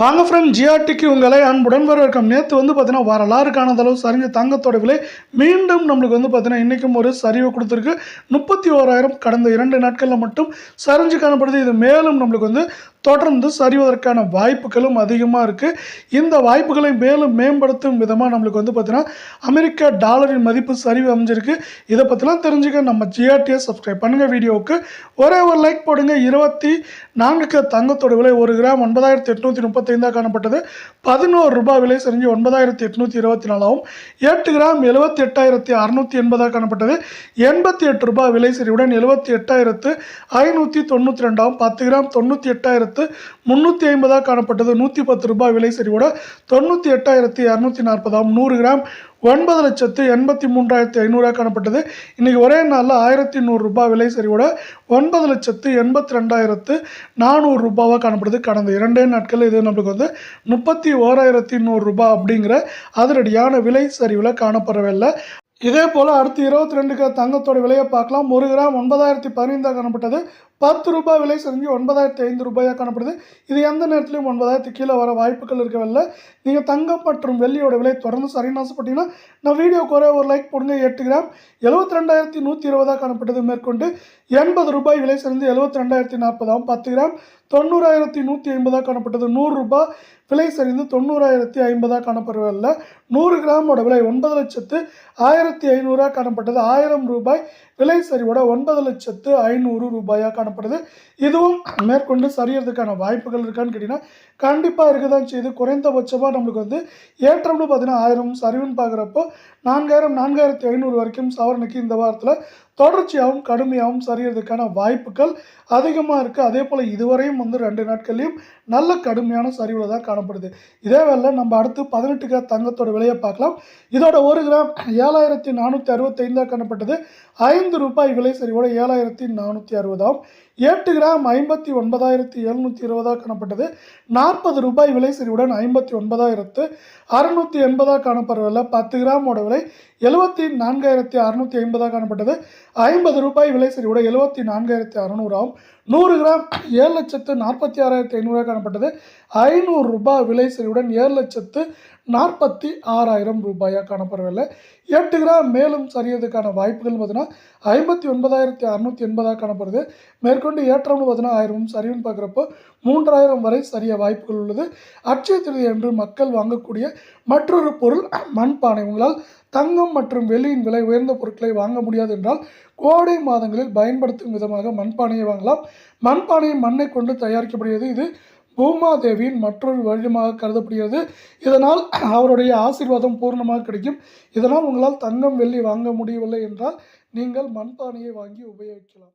வாங்க ஃப்ரெண்ட், ஜிஆர்டிக்கு உங்களை அன்புடன் வரவேற்கும். நேற்று பார்த்தீங்கன்னா வரலாறு காணாத அளவு சரிஞ்ச தங்கத்தோட விலை மீண்டும் நம்மளுக்கு பார்த்தீங்கன்னா இன்றைக்கும் ஒரு சரிவு கொடுத்துருக்கு. 31,000 கடந்த 2 நாட்களில் மட்டும் சரிஞ்சு காணப்படுது. இது மேலும் நம்மளுக்கு தொடர்ந்து சரிவதற்கான வாய்ப்புகளும் அதிகமாக இருக்குது. இந்த வாய்ப்புகளை மேலும் மேம்படுத்தும் விதமாக நம்மளுக்கு பார்த்தீங்கன்னா அமெரிக்க டாலரின் மதிப்பு சரிவு அமைஞ்சிருக்கு. இதை பற்றிலாம் தெரிஞ்சுக்க நம்ம ஜிஆர்டியை சப்ஸ்கிரைப் பண்ணுங்கள். வீடியோவுக்கு ஒரே ஒரு லைக் போடுங்க. 24 தங்கத்தோட விலை 1 கிராம் 9,835 காணப்பட்டது. 11 ரூபாய் விலை சரிஞ்சு 9,824ஆகவும், 8 கிராம் 78,680 காணப்பட்டது. 88 ரூபாய் விலை சரிவுடன் 78,592ஆகவும், 10 கிராம் 98,350 காணப்பட்டது. 110 ரூபாய் விலை சரிவோட 98,240ஆகவும், 100 கிராம் 9,83,500 காணப்பட்டது. இன்றைக்கி ஒரே நாளில் 1,100 ரூபாய் விலை சரிவோட 9,82,400 ரூபாவாக காணப்படுது. கடந்த 2 நாட்கள் இது நம்மளுக்கு 31,100 ரூபாய் அப்படிங்கிற அதிரடியான விலை சரிவில் காணப்படவில்லை. இதே போல் அடுத்து 22 தங்கத்தோட விலையை பார்க்கலாம். 1 கிராம் 9,015 காணப்பட்டது. 10 ரூபாய் விலை சரிஞ்சு 9,005 ரூபாயாக காணப்படுது. இது எந்த நேரத்திலையும் 9,000 கீழே வர வாய்ப்புகள் இருக்கவில்லை. நீங்கள் தங்கம் மற்றும் வெள்ளியோட விலை தொடர்ந்து சரின்னு ஆசைப்பட்டீங்கன்னா நான் வீடியோக்கு ஒரே ஒரு லைக் போடுங்க. 8 கிராம் 72,120 காணப்பட்டது. மேற்கொண்டு 80 ரூபாய் விலை சரிஞ்சு 72,040ஆகவும், 10 கிராம் 90,150 காணப்பட்டது. 100 ரூபாய் விலை சரிந்து 90,050 காணப்படவில்லை. 100 கிராமோட விலை 9,01,500 காணப்பட்டது. 1000 ரூபாய் விலை சரிவோட 9,05,000 ரூபாயாக காணப்படுது. இதுவும் மேற்கொண்டு சரியறதுக்கான வாய்ப்புகள் இருக்கான்னு கேட்டிங்கன்னா கண்டிப்பாக இருக்க தான் செய்யுது. குறைந்தபட்சமாக நம்மளுக்கு ஏற்றம்னு பார்த்தீங்கன்னா 1000, சரிவுன்னு பார்க்குறப்போ 4,000 4,500 வரைக்கும் சவரனுக்கு இந்த வாரத்தில் தொடர்ச்சியாகவும் கடுமையாகவும் சரியறதுக்கான வாய்ப்புகள் அதிகமாக இருக்குது. அதே போல் இதுவரையும் 2 நாட்கள்லையும் நல்ல கடுமையான சரிவில் தான் காணப்படுது. இதே வேளை நம்ம அடுத்து 18 தங்கத்தோட விலையை பார்க்கலாம். இதோட 1 கிராம் 7,465 காணப்பட்டது. 5 ரூபாய் விலை சரிவோட 7,460ஆகவும், 8 கிராம் 59,720 காணப்பட்டது. 40 ரூபாய் விலை சரிவுடன் 59,680 காணப்படவில்லை. 10 கிராமோட விலை 74,650 காணப்பட்டது. 50 ரூபாய் விலை சரிவோட 74,600ஆகவும், 100 கிராம் 7,46,500 காணப்பட்டது. 500 ரூபாய் விலை சரிவுடன் 7,46,000 ரூபாயாக காணப்படவில்லை. 8 கிராம் மேலும் சரியறதுக்கான வாய்ப்புகள் பார்த்தீங்கன்னா 59,680 காணப்படுது. மேற்கொண்டு ஏற்றம்னு பார்த்தீங்கன்னா 1000, சரிவுன்னு பார்க்குறப்போ 3,000 வரை சரிய வாய்ப்புகள் உள்ளது. அட்சய திருதி என்று மக்கள் வாங்கக்கூடிய மற்றொரு பொருள் மண்பானை. உங்களால் தங்கம் மற்றும் வெள்ளியின் விலை உயர்ந்த பொருட்களை வாங்க முடியாது என்றால் கோடை மாதங்களில் பயன்படுத்தும் விதமாக மண்பானையை வாங்கலாம். மண்பானை மண்ணை கொண்டு தயாரிக்கப்படுகிறது. இது பூமாதேவியின் மற்றொரு வழிமாக கருதப்படுகிறது. இதனால் அவருடைய ஆசீர்வாதம் பூர்ணமாக கிடைக்கும். இதனால் உங்களால் தங்கம் வெள்ளி வாங்க முடியவில்லை என்றால் நீங்கள் மண்பானையை வாங்கி உபயோகிக்கலாம்.